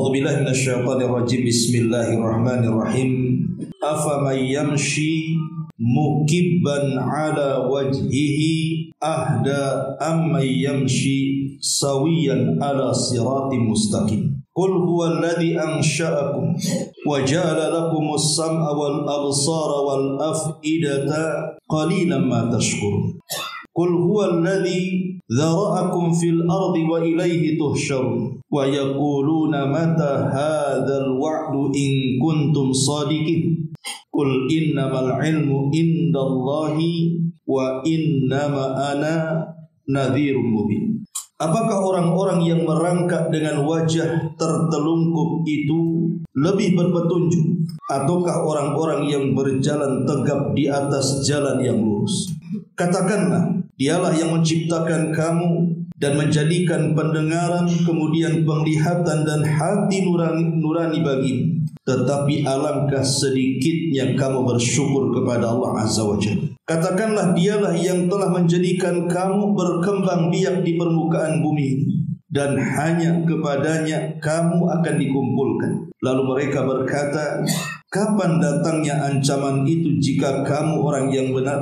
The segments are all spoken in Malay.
A'udzu billahi minasyaitonir rajim. Bismillahirrahmanirrahim. Afaman yamshi mukibban ala wajhihi ahda amman yamshi sawiyan ala siratim mustaqim. Qul huwallazi ansha'akum wa ja'ala lakumus sam'a wal absara wal af'idata qalilan ma tashkurun. Qul huwallazi dzara'akum fil ardi wa ilaihi tuhsyarun wa yaquluna mata hadzal wa'du in kuntum shadiqin. Qul innamal ilmu indallahi wa innama ana nadhirun mubin. Apakah orang-orang yang merangkak dengan wajah tertelungkup itu lebih berpetunjuk, ataukah orang-orang yang berjalan tegap di atas jalan yang lurus? Katakanlah, Dialah yang menciptakan kamu dan menjadikan pendengaran, kemudian penglihatan dan hati nurani bagimu. Tetapi alangkah sedikitnya kamu bersyukur kepada Allah Azza wa Jalla. Katakanlah, Dialah yang telah menjadikan kamu berkembang biak di permukaan bumi, dan hanya kepadanya kamu akan dikumpulkan. Lalu mereka berkata, kapan datangnya ancaman itu jika kamu orang yang benar?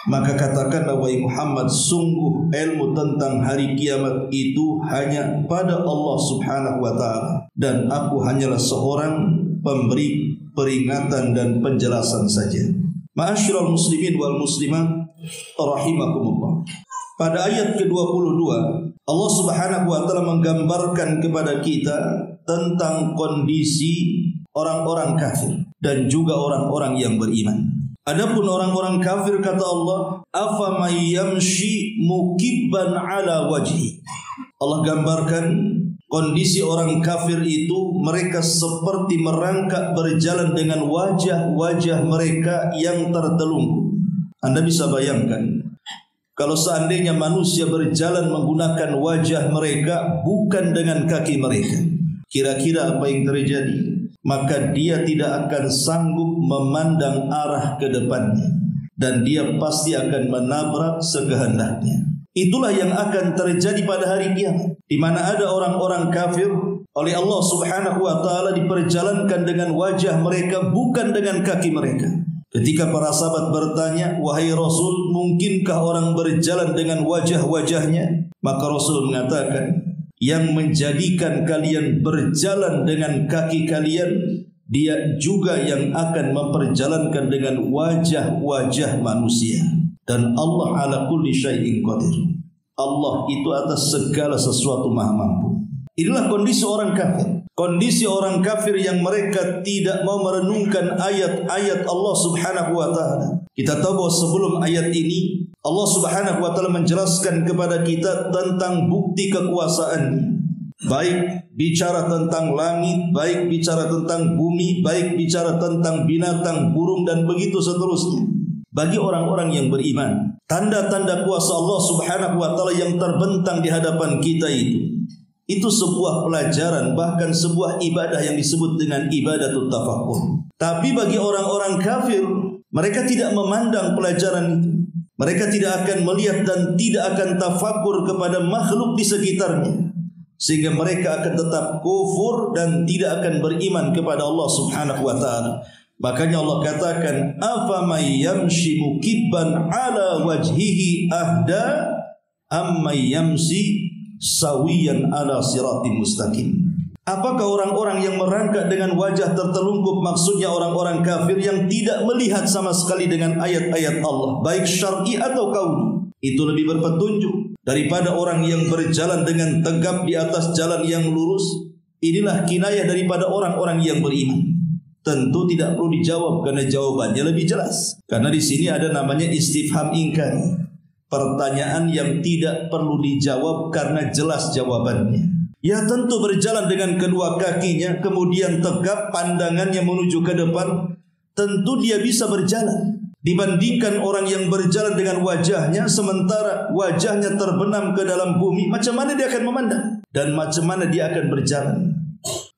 Maka katakanlah, wahai Muhammad, sungguh ilmu tentang hari kiamat itu hanya pada Allah Subhanahu wa ta'ala, dan aku hanyalah seorang pemberi peringatan dan penjelasan saja. Ma'asyiral muslimin wal muslimat rahimakumullah. Pada ayat ke-22, Allah Subhanahu wa ta'ala menggambarkan kepada kita tentang kondisi orang-orang kafir dan juga orang-orang yang beriman. Adapun orang-orang kafir, kata Allah, afaman yamshi mukibban ala wajhi. Allah gambarkan kondisi orang kafir itu, mereka seperti merangkak berjalan dengan wajah-wajah mereka yang tertelungkup. Anda bisa bayangkan, kalau seandainya manusia berjalan menggunakan wajah mereka bukan dengan kaki mereka, kira-kira apa yang terjadi? Maka dia tidak akan sanggup memandang arah ke depannya, dan dia pasti akan menabrak sekehendaknya. Itulah yang akan terjadi pada hari kiamat, di mana ada orang-orang kafir oleh Allah Subhanahu wa ta'ala diperjalankan dengan wajah mereka bukan dengan kaki mereka. Ketika para sahabat bertanya, wahai Rasul, mungkinkah orang berjalan dengan wajah-wajahnya? Maka Rasul mengatakan, yang menjadikan kalian berjalan dengan kaki kalian, dia juga yang akan memperjalankan dengan wajah-wajah manusia. Dan Allah ala kulli syai'in qadir. Allah itu atas segala sesuatu maha mampu. Inilah kondisi orang kafir. Kondisi orang kafir yang mereka tidak mau merenungkan ayat-ayat Allah Subhanahu wa ta'ala. Kita tahu bahwa sebelum ayat ini Allah Subhanahu wa ta'ala menjelaskan kepada kita tentang bukti kekuasaannya. Baik bicara tentang langit, baik bicara tentang bumi, baik bicara tentang binatang, burung, dan begitu seterusnya. Bagi orang-orang yang beriman, tanda-tanda kuasa Allah Subhanahu wa ta'ala yang terbentang di hadapan kita itu sebuah pelajaran, bahkan sebuah ibadah yang disebut dengan ibadatut tafakkur. Tapi bagi orang-orang kafir, mereka tidak memandang pelajaran itu. Mereka tidak akan melihat dan tidak akan tafakur kepada makhluk di sekitarnya, sehingga mereka akan tetap kufur dan tidak akan beriman kepada Allah Subhanahu wa ta'ala. Makanya Allah katakan, afaman yamshi mukibban ala wajhihi ahda amman yamshi sawiyan ala siratim mustaqim. Apakah orang-orang yang merangkak dengan wajah tertelungkup, maksudnya orang-orang kafir yang tidak melihat sama sekali dengan ayat-ayat Allah, baik syar'i atau kauni, itu lebih berpetunjuk daripada orang yang berjalan dengan tegap di atas jalan yang lurus? Inilah kinayah daripada orang-orang yang beriman. Tentu tidak perlu dijawab karena jawabannya lebih jelas. Karena di sini ada namanya istifham ingkari, pertanyaan yang tidak perlu dijawab karena jelas jawabannya. Ya tentu berjalan dengan kedua kakinya, kemudian tegap pandangannya menuju ke depan, tentu dia bisa berjalan. Dibandingkan orang yang berjalan dengan wajahnya, sementara wajahnya terbenam ke dalam bumi, macam mana dia akan memandang? Dan macam mana dia akan berjalan?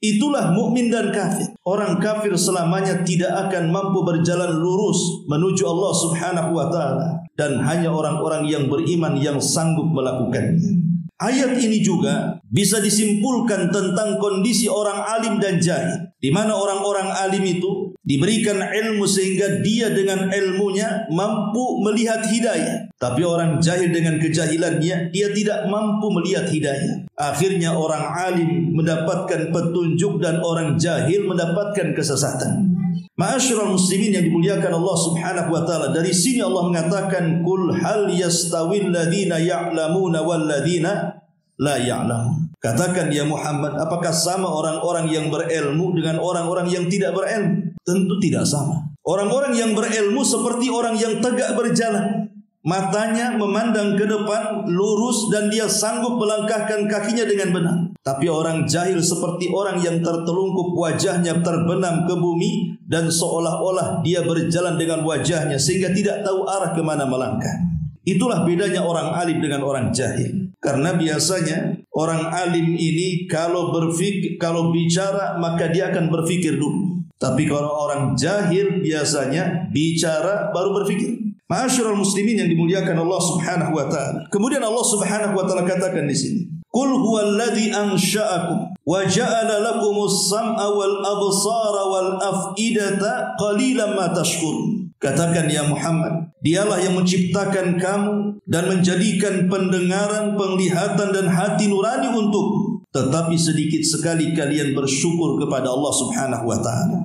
Itulah mukmin dan kafir. Orang kafir selamanya tidak akan mampu berjalan lurus menuju Allah Subhanahu wa ta'ala, dan hanya orang-orang yang beriman yang sanggup melakukannya. Ayat ini juga bisa disimpulkan tentang kondisi orang alim dan jahil, di mana orang-orang alim itu diberikan ilmu sehingga dia dengan ilmunya mampu melihat hidayah, tapi orang jahil dengan kejahilannya dia tidak mampu melihat hidayah. Akhirnya orang alim mendapatkan petunjuk dan orang jahil mendapatkan kesesatan. Ma'asyiral muslimin yang dimuliakan Allah Subhanahu wa taala, dari sini Allah mengatakan qul hal yastawil ladzina ya'lamuna wal ladzina la ya'lamun. Katakan ya Muhammad, apakah sama orang-orang yang berilmu dengan orang-orang yang tidak berilmu? Tentu tidak sama. Orang-orang yang berilmu seperti orang yang tegak berjalan, matanya memandang ke depan lurus dan dia sanggup melangkahkan kakinya dengan benar. Tapi orang jahil seperti orang yang tertelungkup, wajahnya terbenam ke bumi dan seolah-olah dia berjalan dengan wajahnya sehingga tidak tahu arah kemana melangkah. Itulah bedanya orang alim dengan orang jahil. Karena biasanya orang alim ini kalau bicara maka dia akan berpikir dulu. Tapi kalau orang jahil biasanya bicara baru berpikir. Ma'asyiral muslimin yang dimuliakan Allah Subhanahu wa taala. Kemudian Allah Subhanahu wa taala katakan di sini, "Qul huwallazi ansha'akum wa ja'ala lakumus sam'a wal absara wal af'idata qalilan ma tashkurun." Katakan ya Muhammad, dialah yang menciptakan kamu dan menjadikan pendengaran, penglihatan dan hati nurani untukmu, tetapi sedikit sekali kalian bersyukur kepada Allah Subhanahu wa taala.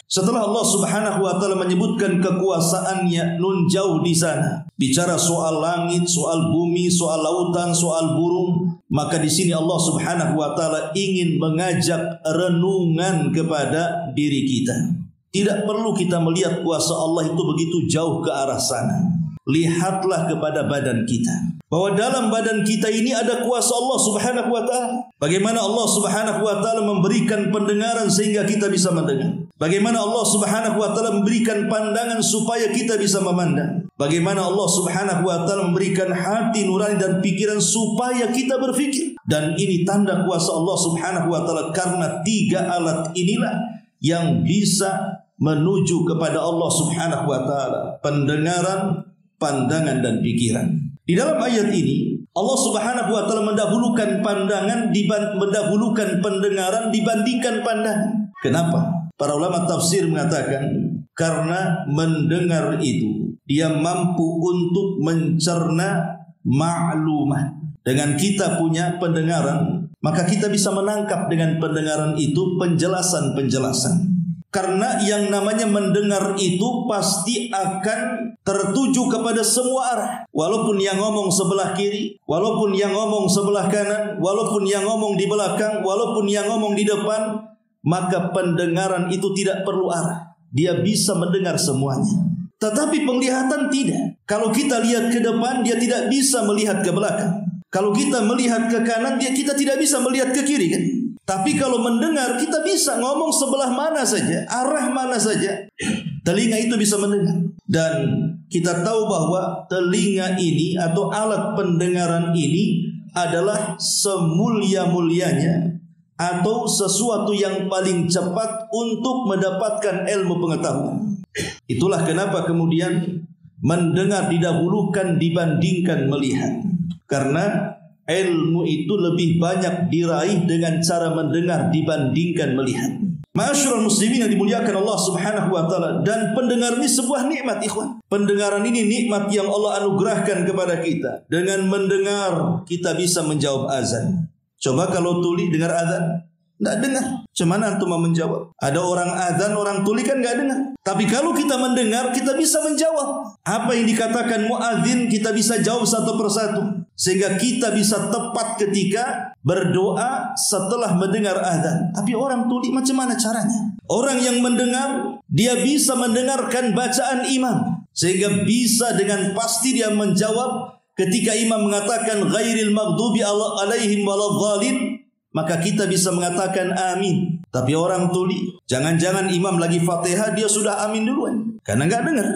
Setelah Allah Subhanahu wa taala menyebutkan kekuasaannya nun jauh di sana, bicara soal langit, soal bumi, soal lautan, soal burung, maka di sini Allah Subhanahu wa taala ingin mengajak renungan kepada diri kita. Tidak perlu kita melihat kuasa Allah itu begitu jauh ke arah sana. Lihatlah kepada badan kita, bahwa dalam badan kita ini ada kuasa Allah Subhanahu wa taala. Bagaimana Allah Subhanahu wa taala memberikan pendengaran sehingga kita bisa mendengar. Bagaimana Allah Subhanahu wa taala memberikan pandangan supaya kita bisa memandang. Bagaimana Allah Subhanahu wa taala memberikan hati nurani dan pikiran supaya kita berpikir. Dan ini tanda kuasa Allah Subhanahu wa taala, karena tiga alat inilah yang bisa menuju kepada Allah Subhanahu wa taala: pendengaran, pandangan dan pikiran. Di dalam ayat ini Allah Subhanahu wa taala mendahulukan pandangan mendahulukan pendengaran dibandingkan pandangan. Kenapa? Para ulama tafsir mengatakan karena mendengar itu dia mampu untuk mencerna maklumat. Dengan kita punya pendengaran, maka kita bisa menangkap dengan pendengaran itu penjelasan-penjelasan. Karena yang namanya mendengar itu pasti akan tertuju kepada semua arah. Walaupun yang ngomong sebelah kiri, walaupun yang ngomong sebelah kanan, walaupun yang ngomong di belakang, walaupun yang ngomong di depan, maka pendengaran itu tidak perlu arah. Dia bisa mendengar semuanya. Tetapi penglihatan tidak. Kalau kita lihat ke depan, dia tidak bisa melihat ke belakang. Kalau kita melihat ke kanan, kita tidak bisa melihat ke kiri, kan? Tapi kalau mendengar, kita bisa ngomong sebelah mana saja, arah mana saja. Telinga itu bisa mendengar. Dan kita tahu bahwa telinga ini atau alat pendengaran ini adalah semulia-mulianya atau sesuatu yang paling cepat untuk mendapatkan ilmu pengetahuan. Itulah kenapa kemudian mendengar didahulukan dibandingkan melihat. Karena ilmu itu lebih banyak diraih dengan cara mendengar dibandingkan melihat. Ma'asyiral muslimin yang dimuliakan Allah Subhanahu wa taala, dan pendengar ini sebuah nikmat, ikhwan. Pendengaran ini nikmat yang Allah anugerahkan kepada kita. Dengan mendengar kita bisa menjawab azan. Coba kalau tuli dengar azan, enggak dengar. Cuman antum mau menjawab. Ada orang azan, orang tuli kan enggak dengar. Tapi kalau kita mendengar, kita bisa menjawab. Apa yang dikatakan muadzin kita bisa jawab satu persatu. Sehingga kita bisa tepat ketika berdoa setelah mendengar azan. Tapi orang tuli macam mana caranya? Orang yang mendengar, dia bisa mendengarkan bacaan imam. Sehingga bisa dengan pasti dia menjawab ketika imam mengatakan ghairil maghdubi alaihim waladhdallin, maka kita bisa mengatakan amin. Tapi orang tuli, jangan-jangan imam lagi Fatihah dia sudah amin duluan karena enggak dengar.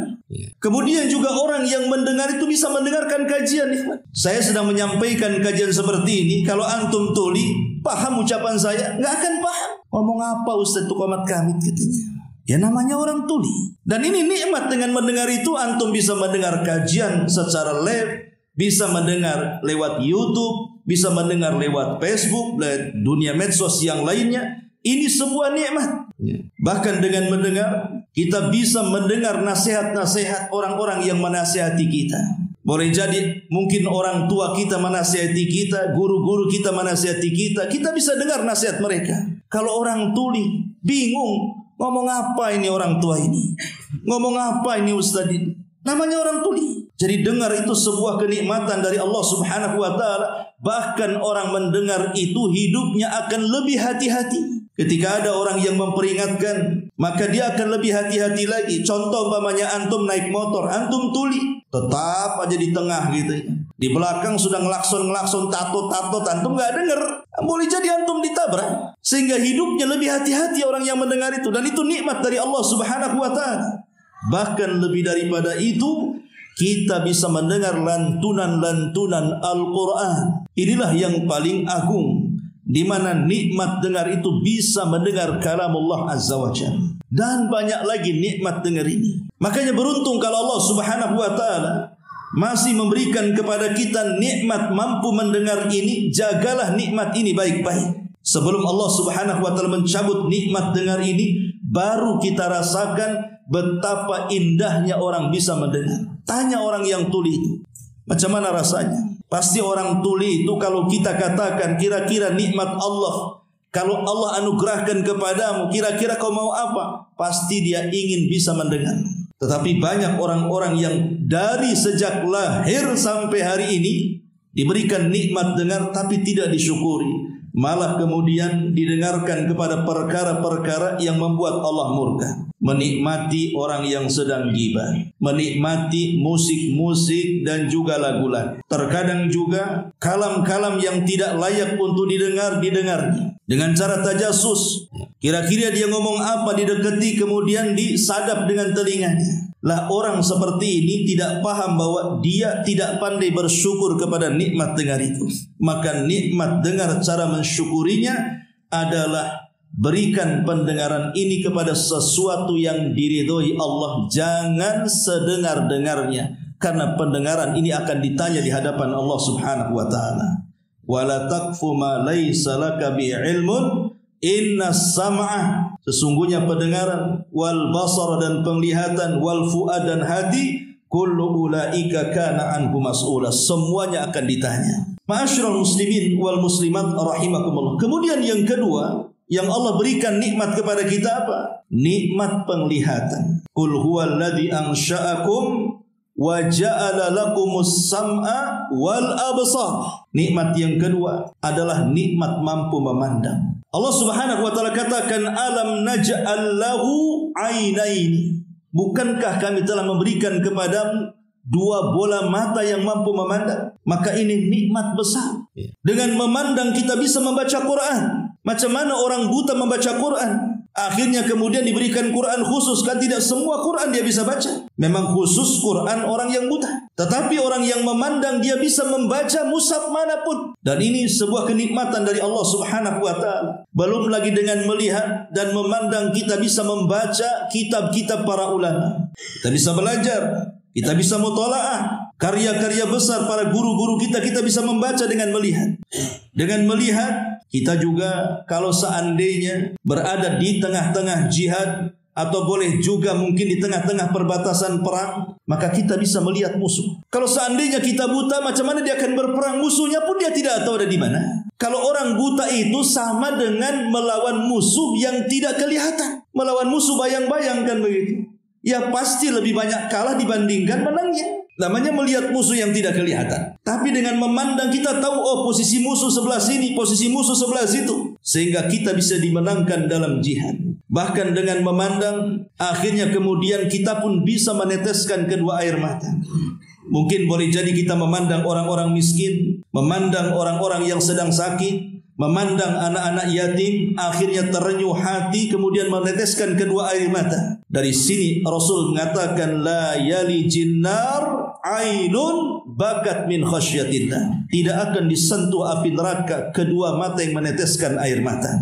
Kemudian juga orang yang mendengar itu bisa mendengarkan kajian. Saya sedang menyampaikan kajian seperti ini, kalau antum tuli, paham ucapan saya? Enggak akan paham. Ngomong apa Ustaz itu komat kamit katanya. Ya namanya orang tuli. Dan ini nikmat, dengan mendengar itu antum bisa mendengar kajian secara live, bisa mendengar lewat YouTube, bisa mendengar lewat Facebook, lewat dunia medsos yang lainnya. Ini sebuah nikmat. Bahkan dengan mendengar, kita bisa mendengar nasihat-nasihat orang-orang yang menasihati kita. Boleh jadi mungkin orang tua kita menasihati kita, guru-guru kita menasihati kita. Kita bisa dengar nasihat mereka. Kalau orang tuli, bingung, ngomong apa ini orang tua ini? Ngomong apa ini ustaz ini? Namanya orang tuli. Jadi dengar itu sebuah kenikmatan dari Allah Subhanahu wa taala. Bahkan orang mendengar itu hidupnya akan lebih hati-hati. Ketika ada orang yang memperingatkan, maka dia akan lebih hati-hati lagi. Contoh umpamanya antum naik motor, antum tuli, tetap aja di tengah gitu. Di belakang sudah ngelakson-ngelakson, tato-tato, antum nggak dengar. Boleh jadi antum ditabrak. Sehingga hidupnya lebih hati-hati orang yang mendengar itu. Dan itu nikmat dari Allah Subhanahu wa taala. Bahkan lebih daripada itu, kita bisa mendengar lantunan-lantunan Al-Quran. Inilah yang paling agung, di mana nikmat dengar itu bisa mendengar kalamullah Azza wa Jalla. Dan banyak lagi nikmat dengar ini. Makanya beruntung kalau Allah Subhanahu wa taala masih memberikan kepada kita nikmat mampu mendengar ini. Jagalah nikmat ini baik-baik. Sebelum Allah Subhanahu wa taala mencabut nikmat dengar ini, baru kita rasakan betapa indahnya orang bisa mendengar. Tanya orang yang tuli itu, macam mana rasanya? Pasti orang tuli itu kalau kita katakan kira-kira nikmat Allah, kalau Allah anugerahkan kepadamu, kira-kira kau mau apa? Pasti dia ingin bisa mendengar. Tetapi banyak orang-orang yang dari sejak lahir sampai hari ini diberikan nikmat dengar tapi tidak disyukuri. Malah kemudian didengarkan kepada perkara-perkara yang membuat Allah murka. Menikmati orang yang sedang gibah, menikmati musik-musik dan juga lagu-lagu. Terkadang juga kalam-kalam yang tidak layak untuk didengarnya. Dengan cara tajasus, kira-kira dia ngomong apa, didekati kemudian disadap dengan telinganya. Lah orang seperti ini tidak paham bahwa dia tidak pandai bersyukur kepada nikmat dengar itu. Maka nikmat dengar, cara mensyukurinya adalah berikan pendengaran ini kepada sesuatu yang diridhoi Allah. Jangan sedengar-dengarnya, karena pendengaran ini akan ditanya di hadapan Allah Subhanahu wa taala. Wala taqfu ma laysa laka bi ilmun innas sam'a, sesungguhnya pendengaran, wal basar dan penglihatan, wal fuad dan hati, kullu ulaika kana anhu mas'ula, semuanya akan ditanya. Ma'asyiral muslimin wal muslimat rahimakumullah. Kemudian yang kedua yang Allah berikan nikmat kepada kita apa? Nikmat penglihatan. Qul huwallazi ansha'akum wa ja'ala lakumus sam'a wal absar. Nikmat yang kedua adalah nikmat mampu memandang. Allah Subhanahu wa taala katakan, alam naj'al lahu ainaini. Bukankah kami telah memberikan kepadamu dua bola mata yang mampu memandang? Maka ini nikmat besar. Dengan memandang kita bisa membaca Quran. Macam mana orang buta membaca Quran? Akhirnya kemudian diberikan Quran khusus. Kan tidak semua Quran dia bisa baca. Memang khusus Quran orang yang buta. Tetapi orang yang memandang dia bisa membaca mushaf manapun. Dan ini sebuah kenikmatan dari Allah Subhanahu wa taala. Belum lagi dengan melihat dan memandang kita bisa membaca kitab-kitab para ulama. Kita bisa belajar, kita bisa mutalaah karya-karya besar para guru-guru kita bisa membaca dengan melihat. Dengan melihat kita juga kalau seandainya berada di tengah-tengah jihad, atau boleh juga mungkin di tengah-tengah perbatasan perang, maka kita bisa melihat musuh. Kalau seandainya kita buta, macam mana dia akan berperang? Musuhnya pun dia tidak tahu ada di mana. Kalau orang buta itu sama dengan melawan musuh yang tidak kelihatan. Melawan musuh bayang-bayang kan begitu. Ya pasti lebih banyak kalah dibandingkan menangnya. Namanya melihat musuh yang tidak kelihatan. Tapi dengan memandang kita tahu, oh posisi musuh sebelah sini, posisi musuh sebelah situ. Sehingga kita bisa dimenangkan dalam jihad. Bahkan dengan memandang, akhirnya kemudian kita pun bisa meneteskan kedua air mata. Mungkin boleh jadi kita memandang orang-orang miskin, memandang orang-orang yang sedang sakit, memandang anak-anak yatim, akhirnya terenyuh hati, kemudian meneteskan kedua air mata. Dari sini Rasul mengatakan, la yali jinnar ainun bakat min khasyatillah. Tidak akan disentuh api neraka kedua mata yang meneteskan air mata.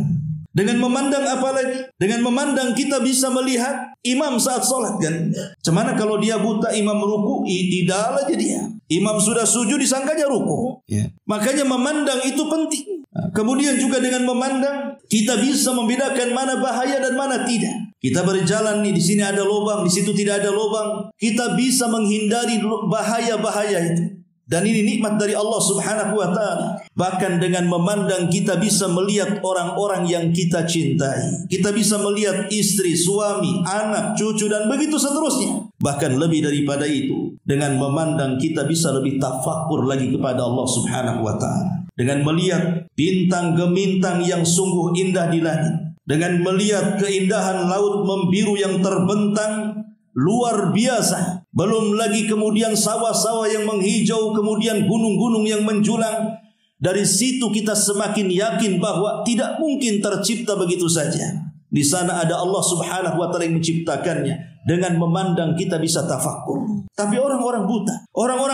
Dengan memandang apa lagi? Dengan memandang kita bisa melihat imam saat sholat kan. Cemana kalau dia buta, imam ruku, tidak aja dia. Imam sudah sujud disangkanya ruku. Makanya memandang itu penting. Kemudian juga dengan memandang kita bisa membedakan mana bahaya dan mana tidak. Kita berjalan nih, di sini ada lubang, di situ tidak ada lubang. Kita bisa menghindari bahaya-bahaya itu. Dan ini nikmat dari Allah Subhanahu wa taala. Bahkan dengan memandang kita bisa melihat orang-orang yang kita cintai. Kita bisa melihat istri, suami, anak, cucu dan begitu seterusnya. Bahkan lebih daripada itu, dengan memandang kita bisa lebih tafakur lagi kepada Allah Subhanahu wa taala. Dengan melihat bintang gemintang yang sungguh indah di langit. Dengan melihat keindahan laut membiru yang terbentang luar biasa. Belum lagi kemudian sawah-sawah yang menghijau, kemudian gunung-gunung yang menjulang. Dari situ kita semakin yakin bahwa tidak mungkin tercipta begitu saja. Di sana ada Allah Subhanahu wa taala yang menciptakannya. Dengan memandang kita bisa tafakkur. Tapi orang-orang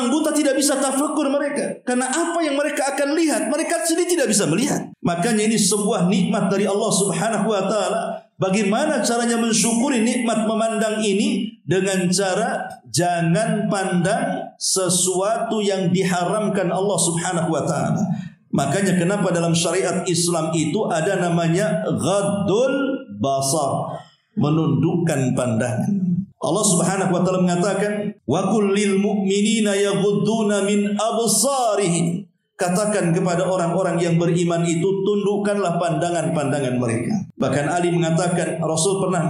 buta tidak bisa tafakkur mereka. Karena apa yang mereka akan lihat, mereka sendiri tidak bisa melihat. Makanya ini sebuah nikmat dari Allah Subhanahu wa taala. Bagaimana caranya mensyukuri nikmat memandang ini? Dengan cara jangan pandang sesuatu yang diharamkan Allah Subhanahu wa taala. Makanya kenapa dalam syariat Islam itu ada namanya ghaddul basar, menundukkan pandangan. Allah Subhanahu wa taala mengatakan, "Wa kullil mu'minina yaghudduna min absarihim." Katakan kepada orang-orang yang beriman itu, tundukkanlah pandangan-pandangan mereka. Bahkan Ali mengatakan, Rasul pernah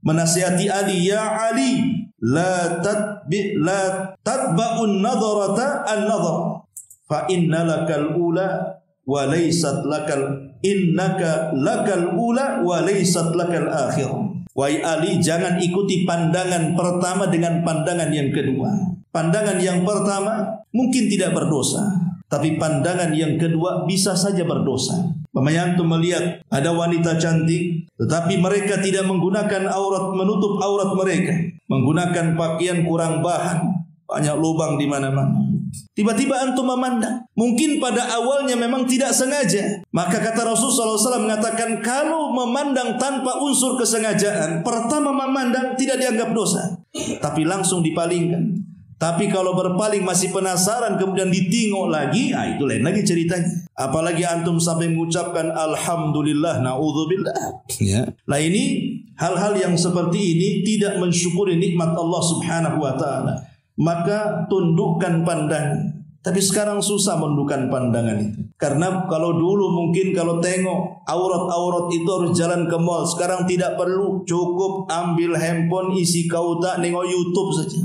menasihati Ali, "Ya Ali, la tatba'un nadharata an-nadhar, fa inna lakal ula wa laysat lakal innaka lakal ula wa laysat lakal akhir." Wahai Ali, jangan ikuti pandangan pertama dengan pandangan yang kedua. Pandangan yang pertama mungkin tidak berdosa, tapi pandangan yang kedua bisa saja berdosa. Pemayantu melihat ada wanita cantik, tetapi mereka tidak menggunakan menutup aurat mereka, menggunakan pakaian kurang bahan, banyak lubang di mana-mana. Tiba-tiba antum memandang, mungkin pada awalnya memang tidak sengaja. Maka kata Rasulullah SAW mengatakan, kalau memandang tanpa unsur kesengajaan, pertama memandang tidak dianggap dosa, tapi langsung dipalingkan. Tapi kalau berpaling masih penasaran kemudian ditingok lagi, itu lain lagi ceritanya. Apalagi antum sampai mengucapkan alhamdulillah, naudzubillah. Nah ini hal-hal yang seperti ini tidak mensyukuri nikmat Allah Subhanahu wa taala. Maka tundukkan pandangan. Tapi sekarang susah menundukkan pandangan itu. Karena kalau dulu mungkin kalau tengok aurat-aurat itu harus jalan ke mall. Sekarang tidak perlu, cukup ambil handphone, isi kauta, nengok YouTube saja.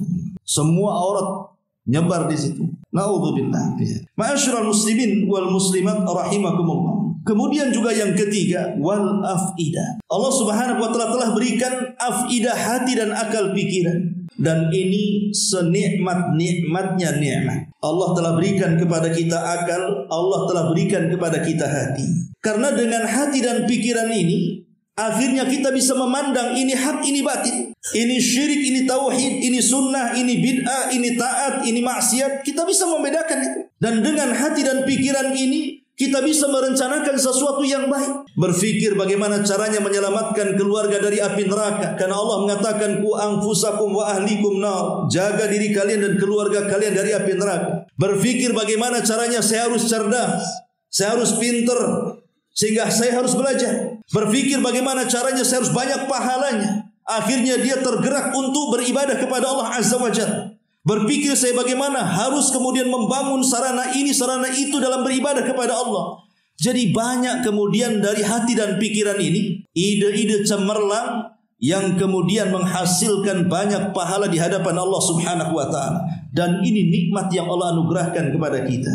Semua aurat nyebar di situ. Naudzubillah. Ma'asyiral muslimin wal muslimat rahimakumullah. Kemudian juga yang ketiga, wal afidah. Allah Subhanahu wa taala telah berikan afidah, hati dan akal pikiran. Dan ini senikmat-nikmatnya nikmat. Allah telah berikan kepada kita akal, Allah telah berikan kepada kita hati. Karena dengan hati dan pikiran ini, akhirnya kita bisa memandang ini hak, ini batil. Ini syirik, ini tauhid, ini sunnah, ini bid'ah, ini taat, ini maksiat. Kita bisa membedakan itu. Dan dengan hati dan pikiran ini, kita bisa merencanakan sesuatu yang baik. Berfikir bagaimana caranya menyelamatkan keluarga dari api neraka. Karena Allah mengatakan, ku anfusakum wa ahlikum nar. Jaga diri kalian dan keluarga kalian dari api neraka. Berfikir bagaimana caranya saya harus cerdas, saya harus pinter, sehingga saya harus belajar. Berfikir bagaimana caranya saya harus banyak pahalanya. Akhirnya dia tergerak untuk beribadah kepada Allah Azza wa Jalla. Berpikir saya bagaimana harus kemudian membangun sarana ini, sarana itu dalam beribadah kepada Allah. Jadi banyak kemudian dari hati dan pikiran ini, ide-ide cemerlang yang kemudian menghasilkan banyak pahala di hadapan Allah Subhanahu wa taala. Dan ini nikmat yang Allah anugerahkan kepada kita.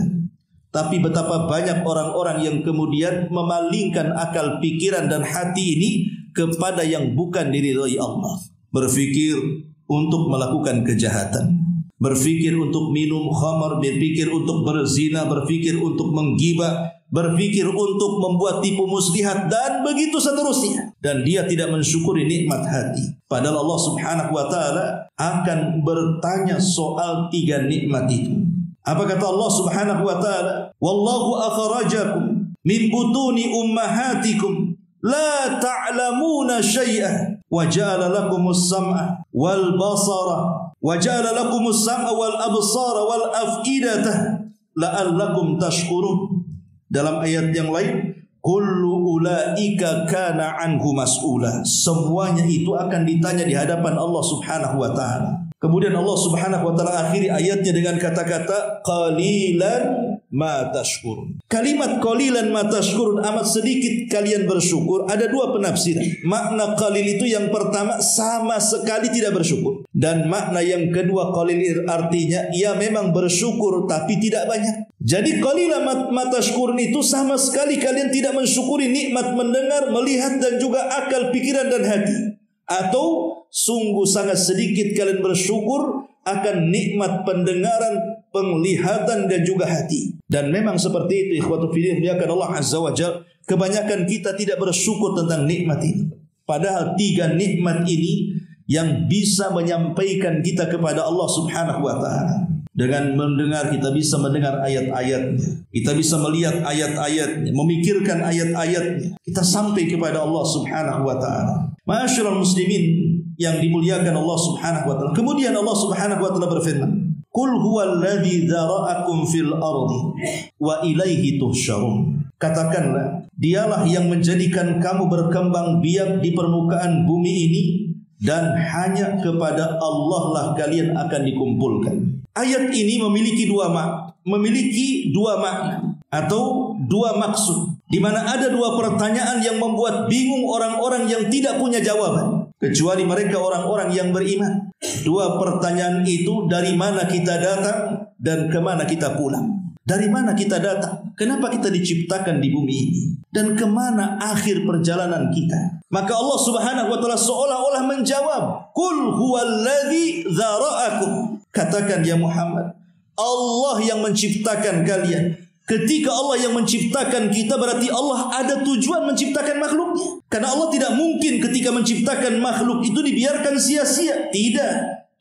Tapi betapa banyak orang-orang yang kemudian memalingkan akal, pikiran dan hati ini kepada yang bukan diridhai Allah. Berfikir untuk melakukan kejahatan, berfikir untuk minum khamar, berfikir untuk berzina, berfikir untuk menggibah, berfikir untuk membuat tipu muslihat dan begitu seterusnya. Dan dia tidak mensyukuri nikmat hati. Padahal Allah Subhanahu wa taala akan bertanya soal tiga nikmat itu. Apa kata Allah Subhanahu wa taala? Wallahu akhrajakum min butuni ummahatikum la ta'lamuna syai'an. wa ja'ala lakumus sam'a wal basara wa ja'ala lakumus sam'a wal absara wal af'idata la'allakum tashkurun. Dalam ayat yang lain, kullu ulaika kana anhu mas'ula. Semuanya itu akan ditanya di hadapan Allah Subhanahu wa taala. Kemudian Allah Subhanahu wa taala akhiri ayatnya dengan kata-kata qalilan ma tashkurun. Kalimat qalilan ma tashkurun, amat sedikit kalian bersyukur, ada dua penafsiran. Makna qalil itu yang pertama sama sekali tidak bersyukur, dan makna yang kedua qalil artinya ya memang bersyukur tapi tidak banyak. Jadi qalilan ma tashkurun itu sama sekali kalian tidak mensyukuri nikmat mendengar, melihat dan juga akal, pikiran dan hati. Atau sungguh sangat sedikit kalian bersyukur akan nikmat pendengaran, penglihatan dan juga hati. Dan memang seperti itu ikhwatu fillah dimuliakan Allah Azza wa Jalla. Kebanyakan kita tidak bersyukur tentang nikmat ini. Padahal tiga nikmat ini yang bisa menyampaikan kita kepada Allah Subhanahu wa taala. Dengan mendengar kita bisa mendengar ayat-ayatnya, kita bisa melihat ayat-ayatnya, memikirkan ayat-ayatnya, kita sampai kepada Allah Subhanahu wa taala. Ma'asyiral muslimin yang dimuliakan Allah Subhanahu wa taala. Kemudian Allah Subhanahu wa taala berfirman, "Qul huwallazi dzara'akum fil ardi wa ilaihi tuhsyarun." Katakanlah, dialah yang menjadikan kamu berkembang biak di permukaan bumi ini, dan hanya kepada Allah lah kalian akan dikumpulkan. Ayat ini memiliki dua makna atau dua maksud, di mana ada dua pertanyaan yang membuat bingung orang-orang yang tidak punya jawaban, kecuali mereka orang-orang yang beriman. Dua pertanyaan itu, dari mana kita datang dan kemana kita pulang. Dari mana kita datang? Kenapa kita diciptakan di bumi ini? Dan kemana akhir perjalanan kita? Maka Allah Subhanahu wa taala seolah-olah menjawab, "Qul huwallazi dzara'akum." Katakan ya Muhammad, Allah yang menciptakan kalian. Ketika Allah yang menciptakan kita, berarti Allah ada tujuan menciptakan makhluknya. Karena Allah tidak mungkin ketika menciptakan makhluk itu dibiarkan sia-sia. Tidak.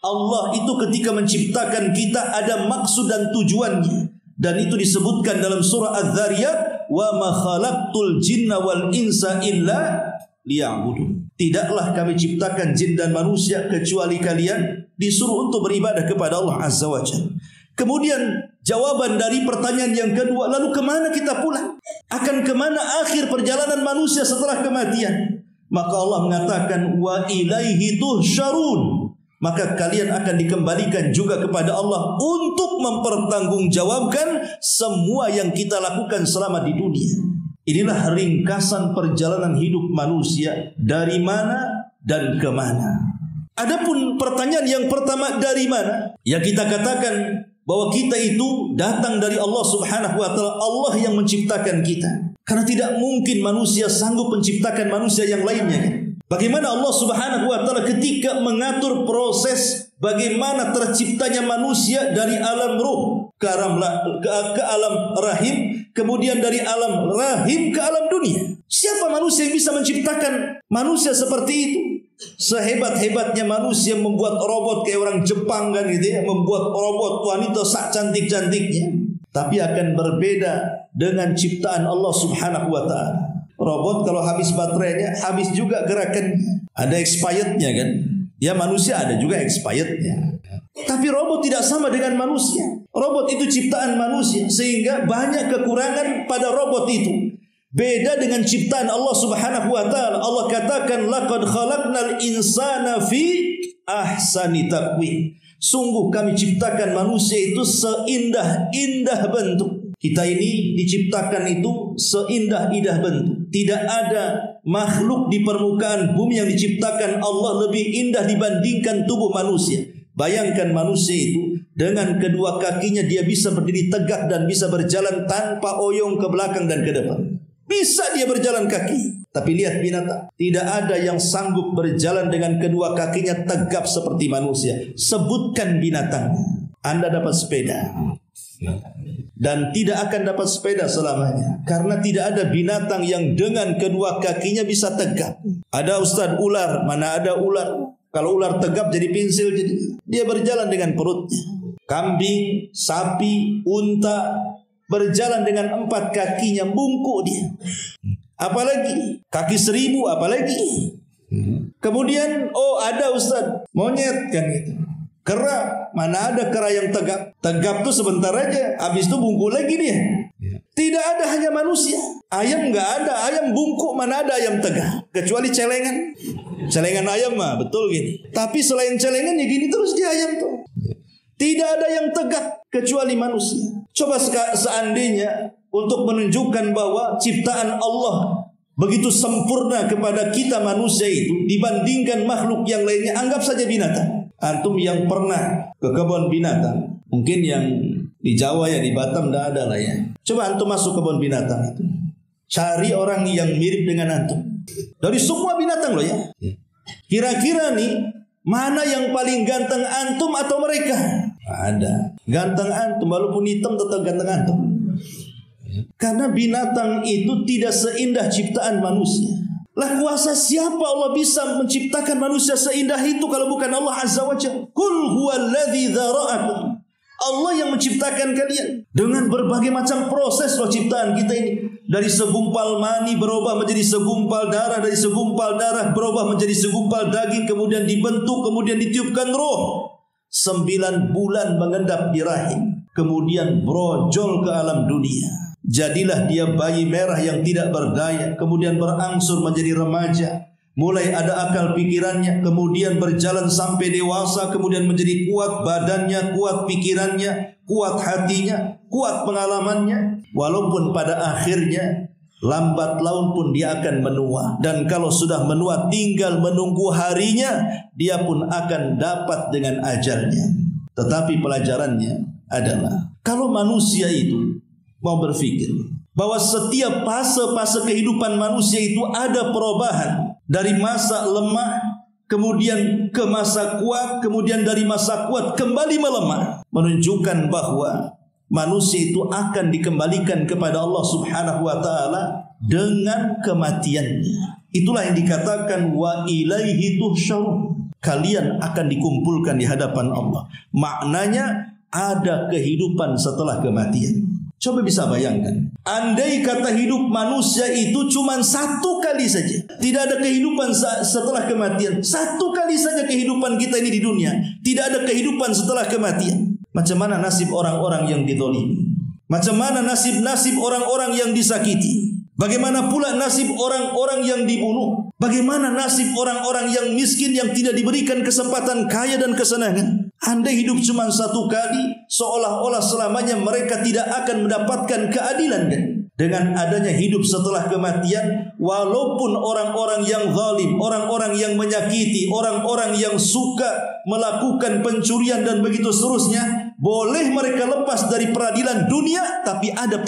Allah itu ketika menciptakan kita ada maksud dan tujuannya. Dan itu disebutkan dalam surah Az-Zariyat, "Wa ma khalaqtul jinna wal insa illa liya'budun." Tidaklah kami ciptakan jin dan manusia kecuali kalian disuruh untuk beribadah kepada Allah Azza wa Jalla. Kemudian jawaban dari pertanyaan yang kedua, lalu kemana kita pulang? Akan kemana akhir perjalanan manusia setelah kematian? Maka Allah mengatakan, "Wa ilaihi tuhsyarun." Maka kalian akan dikembalikan juga kepada Allah untuk mempertanggungjawabkan semua yang kita lakukan selama di dunia. Inilah ringkasan perjalanan hidup manusia, dari mana dan kemana. Adapun pertanyaan yang pertama, dari mana? Ya kita katakan bahwa kita itu datang dari Allah Subhanahu wa taala. Allah yang menciptakan kita. Karena tidak mungkin manusia sanggup menciptakan manusia yang lainnya, kan? Bagaimana Allah Subhanahu wa taala ketika mengatur proses bagaimana terciptanya manusia dari alam ruh ke alam rahim, kemudian dari alam rahim ke alam dunia. Siapa manusia yang bisa menciptakan manusia seperti itu? Sehebat-hebatnya manusia membuat robot kayak orang Jepang kan gitu ya, membuat robot wanita sak cantik-cantiknya. Tapi akan berbeda dengan ciptaan Allah Subhanahu wa taala. Robot kalau habis baterainya, habis juga gerakannya. Ada expirednya kan? Ya manusia ada juga expirednya. Tapi robot tidak sama dengan manusia. Robot itu ciptaan manusia, sehingga banyak kekurangan pada robot itu. Beda dengan ciptaan Allah Subhanahu wa taala. Allah katakan, "Laqad khalaqnal insana fi ahsani taqwim." Sungguh kami ciptakan manusia itu seindah-indah bentuk. Kita ini diciptakan itu seindah-indah bentuk. Tidak ada makhluk di permukaan bumi yang diciptakan Allah lebih indah dibandingkan tubuh manusia. Bayangkan manusia itu dengan kedua kakinya dia bisa berdiri tegak dan bisa berjalan tanpa oyong ke belakang dan ke depan. Bisa dia berjalan kaki. Tapi lihat binatang, tidak ada yang sanggup berjalan dengan kedua kakinya tegap seperti manusia. Sebutkan binatang. Anda dapat sepeda dan tidak akan dapat sepeda selamanya, karena tidak ada binatang yang dengan kedua kakinya bisa tegap. Ada Ustaz ular, mana ada ular? Kalau ular tegap jadi pensil, jadi dia berjalan dengan perutnya. Kambing, sapi, unta berjalan dengan 4 kakinya, bungkuk dia. Apalagi kaki 1000, apalagi Kemudian, oh ada Ustaz, monyet kan gitu. Kera, mana ada kera yang tegap? Tegap tuh sebentar aja, habis itu bungkuk lagi dia. Tidak ada hanya manusia. Ayam nggak ada, ayam bungkuk, mana ada ayam tegak? Kecuali celengan. Celengan ayam mah betul gini. Tapi selain celengan ya gini terus dia ayam tuh. Tidak ada yang tegak kecuali manusia. Coba seandainya untuk menunjukkan bahwa ciptaan Allah begitu sempurna kepada kita manusia itu dibandingkan makhluk yang lainnya, anggap saja binatang. Antum yang pernah ke kebun binatang, mungkin yang di Jawa ya, di Batam tidak ada lah ya. Coba antum masuk kebun binatang itu, cari orang yang mirip dengan antum. Dari semua binatang loh ya. Kira-kira nih mana yang paling ganteng, antum atau mereka? Ada. Ganteng antum, walaupun hitam tetap ganteng antum. Karena binatang itu tidak seindah ciptaan manusia. Lah kuasa siapa Allah bisa menciptakan manusia seindah itu kalau bukan Allah Azza wa Jalla? Qul huwallazi dzara'akum. Allah yang menciptakan kalian dengan berbagai macam proses loh ciptaan kita ini. Dari segumpal mani berubah menjadi segumpal darah, dari segumpal darah berubah menjadi segumpal daging, kemudian dibentuk, kemudian ditiupkan roh. 9 bulan mengendap di rahim, kemudian brojol ke alam dunia. Jadilah dia bayi merah yang tidak berdaya, kemudian berangsur menjadi remaja, mulai ada akal pikirannya, kemudian berjalan sampai dewasa, kemudian menjadi kuat badannya, kuat pikirannya, kuat hatinya, kuat pengalamannya. Walaupun pada akhirnya lambat laun pun dia akan menua, dan kalau sudah menua tinggal menunggu harinya, dia pun akan dapat dengan ajalnya. Tetapi pelajarannya adalah kalau manusia itu mau berpikir bahwa setiap fase-fase kehidupan manusia itu ada perubahan, dari masa lemah kemudian ke masa kuat, kemudian dari masa kuat kembali melemah, menunjukkan bahwa manusia itu akan dikembalikan kepada Allah Subhanahu wa taala dengan kematiannya. Itulah yang dikatakan wa ilaihi tuhsyarun. Kalian akan dikumpulkan di hadapan Allah. Maknanya ada kehidupan setelah kematian. Coba bisa bayangkan, andai kata hidup manusia itu cuma 1 kali saja, tidak ada kehidupan setelah kematian. 1 kali saja kehidupan kita ini di dunia, tidak ada kehidupan setelah kematian. Macam mana nasib orang-orang yang dizalimi? Macam mana nasib-nasib orang-orang yang disakiti? Bagaimana pula nasib orang-orang yang dibunuh? Bagaimana nasib orang-orang yang miskin yang tidak diberikan kesempatan kaya dan kesenangan? Andai hidup cuma 1 kali, seolah-olah selamanya mereka tidak akan mendapatkan keadilan kan? Dengan adanya hidup setelah kematian, walaupun orang-orang yang zalim, orang-orang yang menyakiti, orang-orang yang suka melakukan pencurian dan begitu seterusnya, boleh mereka lepas dari peradilan dunia, tapi ada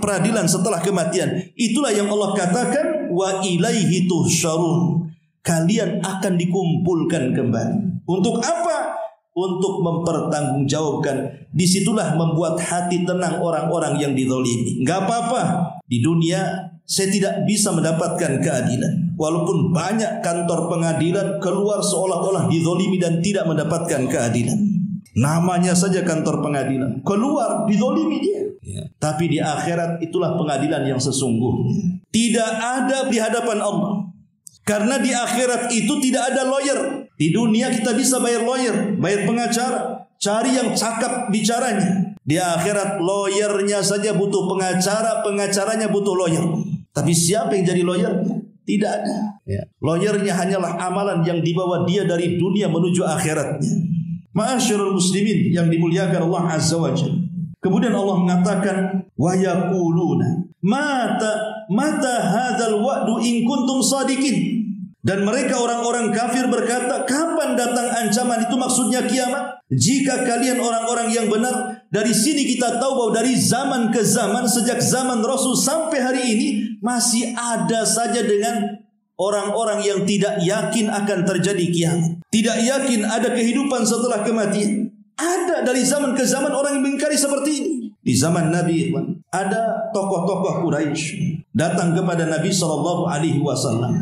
peradilan setelah kematian. Itulah yang Allah katakan wa ilaihi tuhsyarun. Kalian akan dikumpulkan kembali. Untuk apa? Untuk mempertanggungjawabkan. Disitulah membuat hati tenang orang-orang yang dizalimi. Enggak apa-apa, di dunia saya tidak bisa mendapatkan keadilan. Walaupun banyak kantor pengadilan keluar seolah-olah dizalimi dan tidak mendapatkan keadilan. Namanya saja kantor pengadilan, keluar dizalimi dia. Tapi di akhirat itulah pengadilan yang sesungguhnya. Tidak ada di hadapan Allah. Karena di akhirat itu tidak ada lawyer. Di dunia kita bisa bayar lawyer, bayar pengacara, cari yang cakap bicaranya. Di akhirat lawyernya saja butuh pengacara, pengacaranya butuh lawyer. Tapi siapa yang jadi lawyernya? Tidak ada. Lawyernya hanyalah amalan yang dibawa dia dari dunia menuju akhiratnya. Ma'asyiral muslimin yang dimuliakan Allah Azza wa Jalla. Kemudian Allah mengatakan wa yaquluna mata hadzal wa'du in kuntum shadiqin. Dan mereka orang-orang kafir berkata, kapan datang ancaman? Itu maksudnya kiamat. Jika kalian orang-orang yang benar. Dari sini kita tahu bahwa dari zaman ke zaman, sejak zaman Rasul sampai hari ini, masih ada saja dengan orang-orang yang tidak yakin akan terjadi kiamat, tidak yakin ada kehidupan setelah kematian. Ada dari zaman ke zaman orang yang mengingkari seperti ini. Di zaman Nabi ada tokoh-tokoh Quraisy datang kepada Nabi SAW.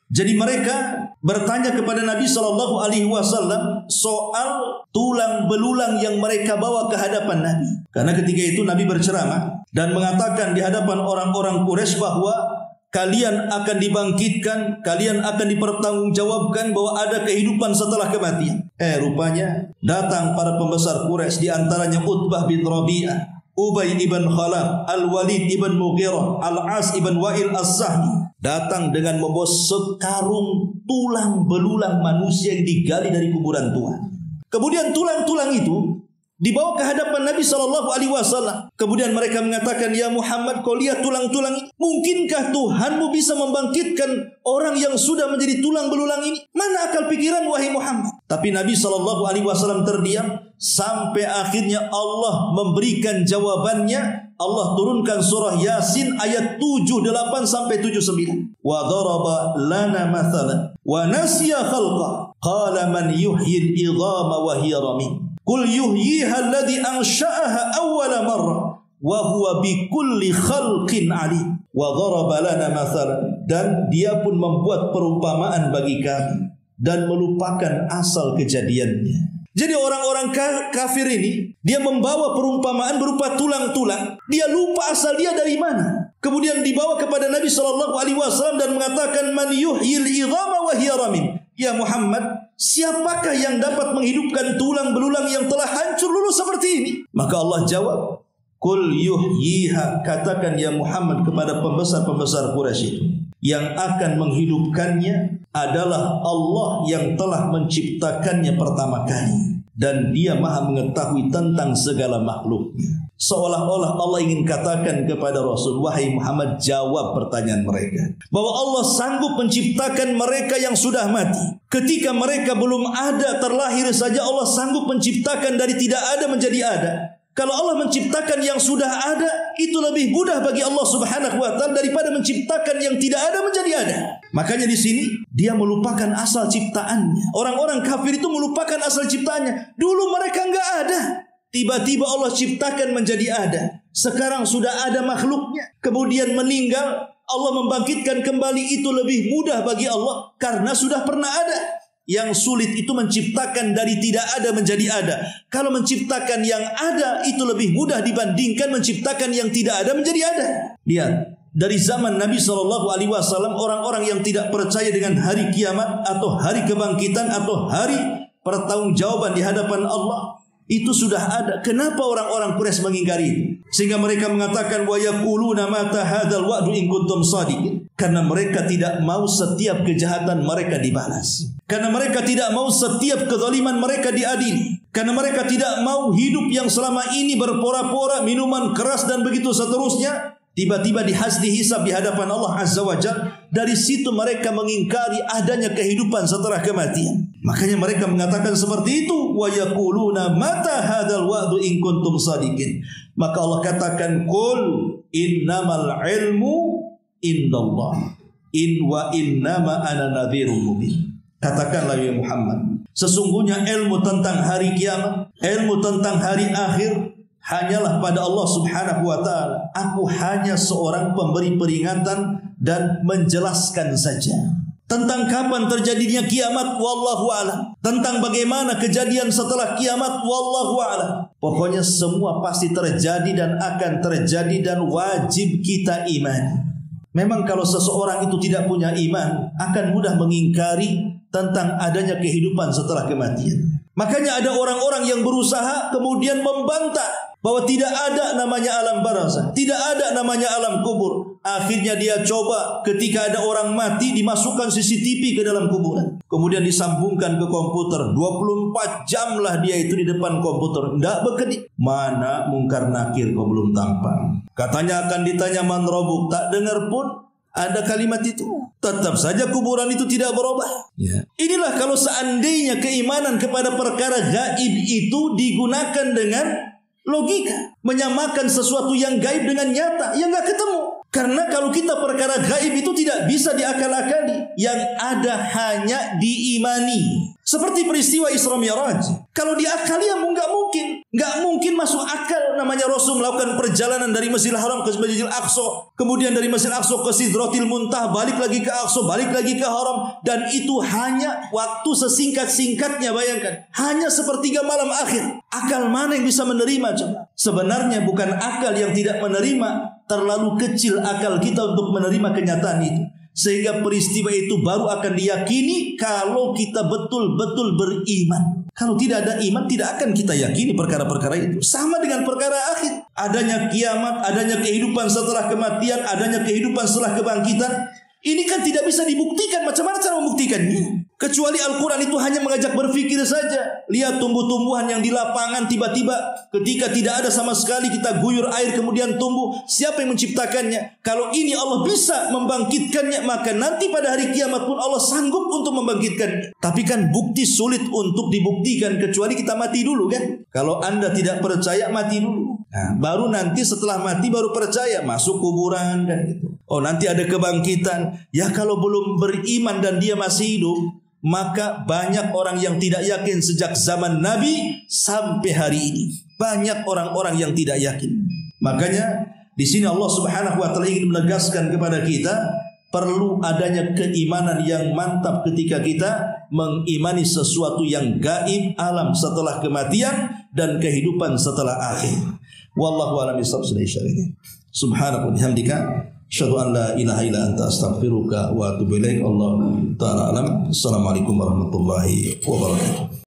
Jadi mereka bertanya kepada Nabi SAW soal tulang belulang yang mereka bawa ke hadapan Nabi. Karena ketika itu Nabi berceramah dan mengatakan di hadapan orang-orang Quraisy bahwa kalian akan dibangkitkan, kalian akan dipertanggungjawabkan bahwa ada kehidupan setelah kematian. Rupanya datang para pembesar Quraisy, di antaranya Utbah bin Rabi'ah, Ubay ibn Khalaf, Al-Walid ibn Mughirah, Al-As ibn Wa'il As-Sahmi, datang dengan membawa sekarung tulang belulang manusia yang digali dari kuburan Tuhan. Kemudian tulang-tulang itu dibawa ke hadapan Nabi SAW. Kemudian mereka mengatakan, ya Muhammad, kau lihat tulang-tulang ini. Mungkinkah Tuhanmu bisa membangkitkan orang yang sudah menjadi tulang belulang ini? Mana akal pikiran wahai Muhammad? Tapi Nabi SAW terdiam sampai akhirnya Allah memberikan jawabannya. Allah turunkan surah Yasin ayat 78 sampai 79. Wa daraba lana mathalan wa nasiya khalqa qala man yuhyil idhama wa hiya ramim. Qul yuhyiha alladhi ansha'aha awwala marrah wa huwa bikulli khalqin alim. Wa daraba lana mathalan, dan dia pun membuat perumpamaan bagi kami dan melupakan asal kejadiannya. Jadi orang-orang kafir ini, dia membawa perumpamaan berupa tulang-tulang. Dia lupa asal dia dari mana. Kemudian dibawa kepada Nabi SAW dan mengatakan, man yuhyil idhama wa hiya ramim. Ya Muhammad, siapakah yang dapat menghidupkan tulang belulang yang telah hancur luluh seperti ini? Maka Allah jawab, Qul yuhyiha, katakan ya Muhammad kepada pembesar-pembesar Quraisy itu, yang akan menghidupkannya adalah Allah yang telah menciptakannya pertama kali, dan dia maha mengetahui tentang segala makhluknya. Seolah-olah Allah ingin katakan kepada Rasul, wahai Muhammad, jawab pertanyaan mereka, bahwa Allah sanggup menciptakan mereka yang sudah mati. Ketika mereka belum ada, terlahir saja Allah sanggup menciptakan dari tidak ada menjadi ada. Kalau Allah menciptakan yang sudah ada, itu lebih mudah bagi Allah Subhanahu wa ta'ala daripada menciptakan yang tidak ada menjadi ada. Makanya di sini dia melupakan asal ciptaannya. Orang-orang kafir itu melupakan asal ciptaannya. Dulu mereka enggak ada, tiba-tiba Allah ciptakan menjadi ada. Sekarang sudah ada makhluknya, kemudian meninggal, Allah membangkitkan kembali, itu lebih mudah bagi Allah karena sudah pernah ada. Yang sulit itu menciptakan dari tidak ada menjadi ada. Kalau menciptakan yang ada itu lebih mudah dibandingkan menciptakan yang tidak ada menjadi ada. Lihat, dari zaman Nabi SAW, orang-orang yang tidak percaya dengan hari kiamat atau hari kebangkitan atau hari pertanggungjawaban di hadapan Allah, itu sudah ada. Kenapa orang-orang Quraisy mengingkari itu? Sehingga mereka mengatakan, wa yaquluna mata hadzal wa'du in kuntum shadiqin. Karena mereka tidak mau setiap kejahatan mereka dibalas. Karena mereka tidak mau setiap kezaliman mereka diadili. Karena mereka tidak mau hidup yang selama ini berpora-pora, minuman keras dan begitu seterusnya, tiba-tiba dihisab di hadapan Allah Azza wa Jalla. Dari situ mereka mengingkari adanya kehidupan setelah kematian. Makanya mereka mengatakan seperti itu. Wa yaquluna mata hadzal wa'du in kuntum shadiqin. Maka Allah katakan, qul innamal ilmu indallah wa innama ana nadhirum mubin. Katakanlah ya Muhammad, sesungguhnya ilmu tentang hari kiamat, ilmu tentang hari akhir hanyalah pada Allah Subhanahu wa ta'ala. Aku hanya seorang pemberi peringatan dan menjelaskan saja. Tentang kapan terjadinya kiamat, wallahu a'lam. Tentang bagaimana kejadian setelah kiamat, wallahu a'lam. Pokoknya semua pasti terjadi dan akan terjadi dan wajib kita imani. Memang kalau seseorang itu tidak punya iman, akan mudah mengingkari tentang adanya kehidupan setelah kematian. Makanya ada orang-orang yang berusaha kemudian membantah bahwa tidak ada namanya alam barzakh, tidak ada namanya alam kubur. Akhirnya dia coba ketika ada orang mati dimasukkan CCTV ke dalam kuburan, kemudian disambungkan ke komputer. 24 jam lah dia itu di depan komputer, tidak berkedip. Mana mungkar nakir kau belum tampang. Katanya akan ditanya man robuk, tak dengar pun ada kalimat itu. Tetap saja kuburan itu tidak berubah. Inilah kalau seandainya keimanan kepada perkara gaib itu digunakan dengan logika, menyamakan sesuatu yang gaib dengan nyata, yang nggak ketemu. Karena kalau kita perkara gaib itu tidak bisa diakal-akali, yang ada hanya diimani. Seperti peristiwa Isra Mi'raj, kalau diakali ya nggak mungkin masuk akal. Namanya Rasul melakukan perjalanan dari Masjidil Haram ke Masjidil Aqsa, kemudian dari Masjidil Aqsa ke Sidratil Muntaha, balik lagi ke Aqsa, balik lagi ke Haram, dan itu hanya waktu sesingkat-singkatnya. Bayangkan, hanya sepertiga malam akhir. Akal mana yang bisa menerima coba? Sebenarnya bukan akal yang tidak menerima, terlalu kecil akal kita untuk menerima kenyataan itu. Sehingga peristiwa itu baru akan diyakini kalau kita betul-betul beriman. Kalau tidak ada iman, tidak akan kita yakini perkara-perkara itu. Sama dengan perkara akhir. Adanya kiamat, adanya kehidupan setelah kematian, adanya kehidupan setelah kebangkitan. Ini kan tidak bisa dibuktikan. Macam mana cara membuktikannya? Kecuali Al-Quran itu hanya mengajak berpikir saja. Lihat tumbuh-tumbuhan yang di lapangan, tiba-tiba ketika tidak ada sama sekali kita guyur air kemudian tumbuh. Siapa yang menciptakannya? Kalau ini Allah bisa membangkitkannya, maka nanti pada hari kiamat pun Allah sanggup untuk membangkitkannya. Tapi kan bukti sulit untuk dibuktikan kecuali kita mati dulu kan. Kalau Anda tidak percaya, mati dulu. Nah, baru nanti setelah mati baru percaya, masuk kuburan kan gitu. Oh, nanti ada kebangkitan. Ya kalau belum beriman dan dia masih hidup, maka banyak orang yang tidak yakin sejak zaman Nabi sampai hari ini. Banyak orang-orang yang tidak yakin. Makanya di sini Allah Subhanahu wa taala ingin menegaskan kepada kita perlu adanya keimanan yang mantap ketika kita mengimani sesuatu yang gaib, alam setelah kematian dan kehidupan setelah akhir. Wallahu a'lam bishawab. Subhanaka wa bihamdika asyhadu an la ilaha illa anta astaghfiruka wa atubu ilaik. Allah ta'ala alam. Assalamualaikum warahmatullahi wabarakatuh.